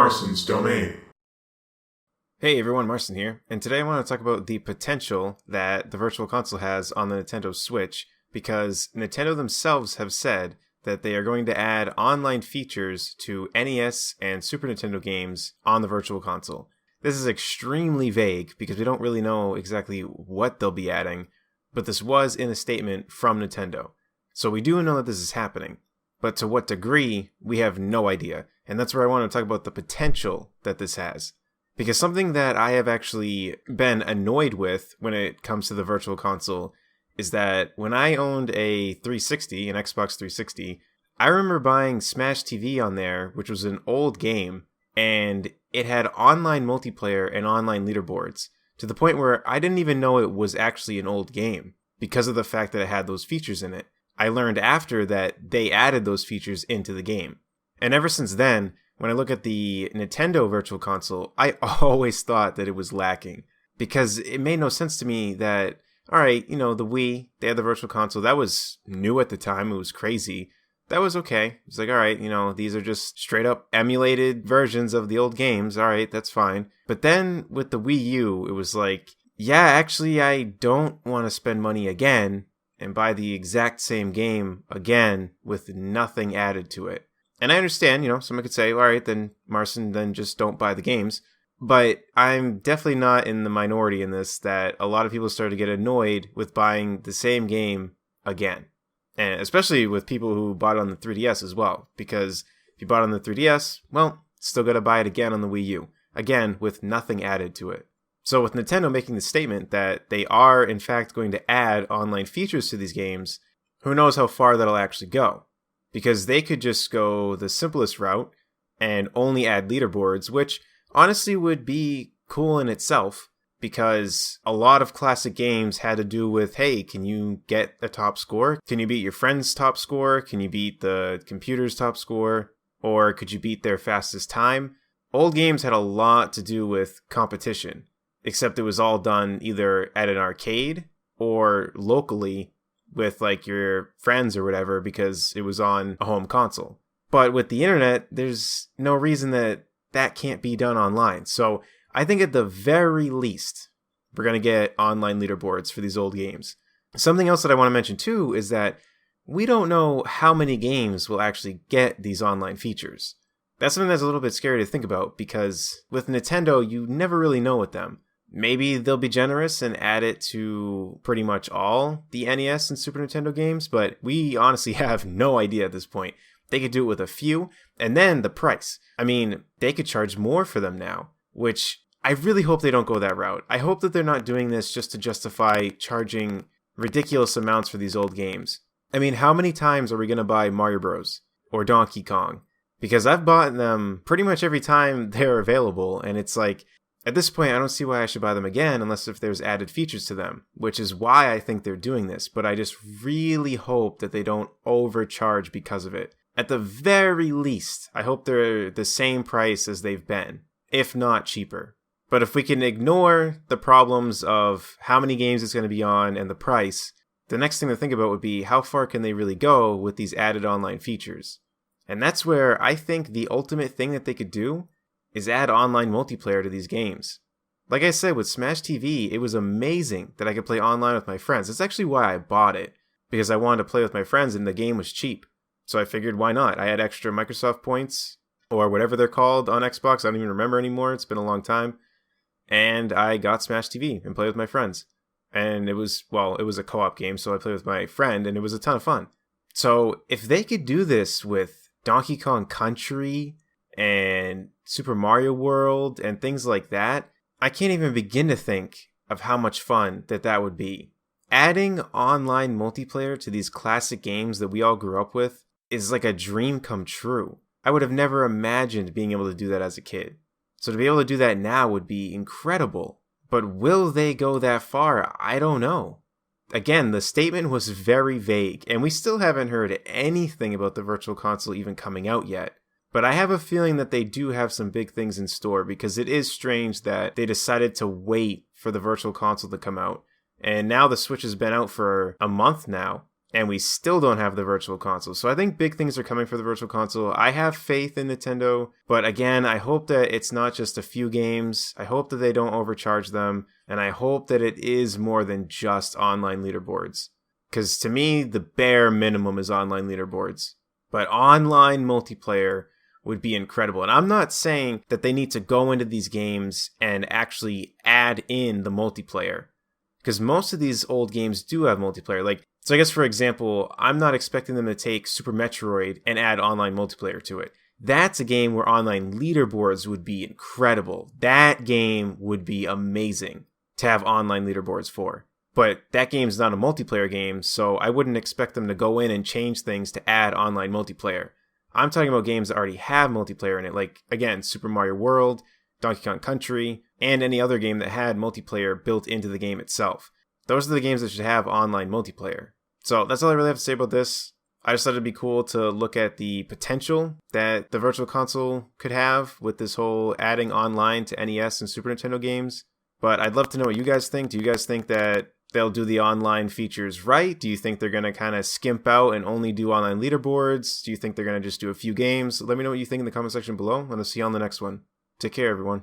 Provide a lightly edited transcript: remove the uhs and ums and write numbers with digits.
Marston's Domain. Hey everyone, Marson here, and today I want to talk about the potential that the Virtual Console has on the Nintendo Switch, because Nintendo themselves have said that they are going to add online features to NES and Super Nintendo games on the Virtual Console. This is extremely vague because we don't really know exactly what they'll be adding, but this was in a statement from Nintendo. So we do know that this is happening, but to what degree, we have no idea, and that's where I want to talk about the potential that this has. Because something that I have actually been annoyed with when it comes to the Virtual Console is that when I owned a 360, an Xbox 360, I remember buying Smash TV on there, which was an old game, and it had online multiplayer and online leaderboards, to the point where I didn't even know it was actually an old game, because of the fact that it had those features in it. I learned after that they added those features into the game. And ever since then, when I look at the Nintendo Virtual Console, I always thought that it was lacking, because it made no sense to me that, alright, the Wii, they had the Virtual Console, that was new at the time, it was crazy. That was okay. It's like, alright, these are just straight up emulated versions of the old games, alright, that's fine. But then with the Wii U, it was like, yeah, actually I don't want to spend money again and buy the exact same game again with nothing added to it. And I understand, someone could say, all right, then Marson, then just don't buy the games. But I'm definitely not in the minority in this, that a lot of people started to get annoyed with buying the same game again. And especially with people who bought it on the 3DS as well. Because if you bought it on the 3DS, well, still got to buy it again on the Wii U. Again, with nothing added to it. So with Nintendo making the statement that they are, in fact, going to add online features to these games, who knows how far that'll actually go. Because they could just go the simplest route and only add leaderboards, which honestly would be cool in itself, because a lot of classic games had to do with, hey, can you get a top score? Can you beat your friend's top score? Can you beat the computer's top score? Or could you beat their fastest time? Old games had a lot to do with competition, except it was all done either at an arcade or locally with like your friends or whatever, because it was on a home console. But with the internet, there's no reason that that can't be done online. So I think at the very least, we're going to get online leaderboards for these old games. Something else that I want to mention too is that we don't know how many games will actually get these online features. That's something that's a little bit scary to think about, because with Nintendo, you never really know with them. Maybe they'll be generous and add it to pretty much all the NES and Super Nintendo games, but we honestly have no idea at this point. They could do it with a few, and then the price. I mean, they could charge more for them now, which I really hope they don't go that route. I hope that they're not doing this just to justify charging ridiculous amounts for these old games. I mean, how many times are we going to buy Mario Bros. Or Donkey Kong? Because I've bought them pretty much every time they're available, and it's like, at this point, I don't see why I should buy them again unless if there's added features to them, which is why I think they're doing this, but I just really hope that they don't overcharge because of it. At the very least, I hope they're the same price as they've been, if not cheaper. But if we can ignore the problems of how many games it's going to be on and the price, the next thing to think about would be how far can they really go with these added online features? And that's where I think the ultimate thing that they could do is add online multiplayer to these games. Like I said, with Smash TV, it was amazing that I could play online with my friends. That's actually why I bought it, because I wanted to play with my friends and the game was cheap. So I figured, why not? I had extra Microsoft points, or whatever they're called on Xbox. I don't even remember anymore. It's been a long time. And I got Smash TV and played with my friends. And it was a co-op game, so I played with my friend, and it was a ton of fun. So if they could do this with Donkey Kong Country and Super Mario World and things like that, I can't even begin to think of how much fun that would be. Adding online multiplayer to these classic games that we all grew up with is like a dream come true. I would have never imagined being able to do that as a kid. So to be able to do that now would be incredible. But will they go that far? I don't know. Again, the statement was very vague, and we still haven't heard anything about the Virtual Console even coming out yet. But I have a feeling that they do have some big things in store, because it is strange that they decided to wait for the Virtual Console to come out. And now the Switch has been out for a month now, and we still don't have the Virtual Console. So I think big things are coming for the Virtual Console. I have faith in Nintendo, but again, I hope that it's not just a few games. I hope that they don't overcharge them, and I hope that it is more than just online leaderboards. Because to me, the bare minimum is online leaderboards. But online multiplayer would be incredible. And I'm not saying that they need to go into these games and actually add in the multiplayer, because most of these old games do have multiplayer. So I guess, for example, I'm not expecting them to take Super Metroid and add online multiplayer to it. That's a game where online leaderboards would be incredible. That game would be amazing to have online leaderboards for. But that game's not a multiplayer game, so I wouldn't expect them to go in and change things to add online multiplayer. I'm talking about games that already have multiplayer in it, like, again, Super Mario World, Donkey Kong Country, and any other game that had multiplayer built into the game itself. Those are the games that should have online multiplayer. So that's all I really have to say about this. I just thought it'd be cool to look at the potential that the Virtual Console could have with this whole adding online to NES and Super Nintendo games. But I'd love to know what you guys think. Do you guys think that they'll do the online features right? Do you think they're going to kind of skimp out and only do online leaderboards? Do you think they're going to just do a few games? Let me know what you think in the comment section below, and I'll see you on the next one. Take care, everyone.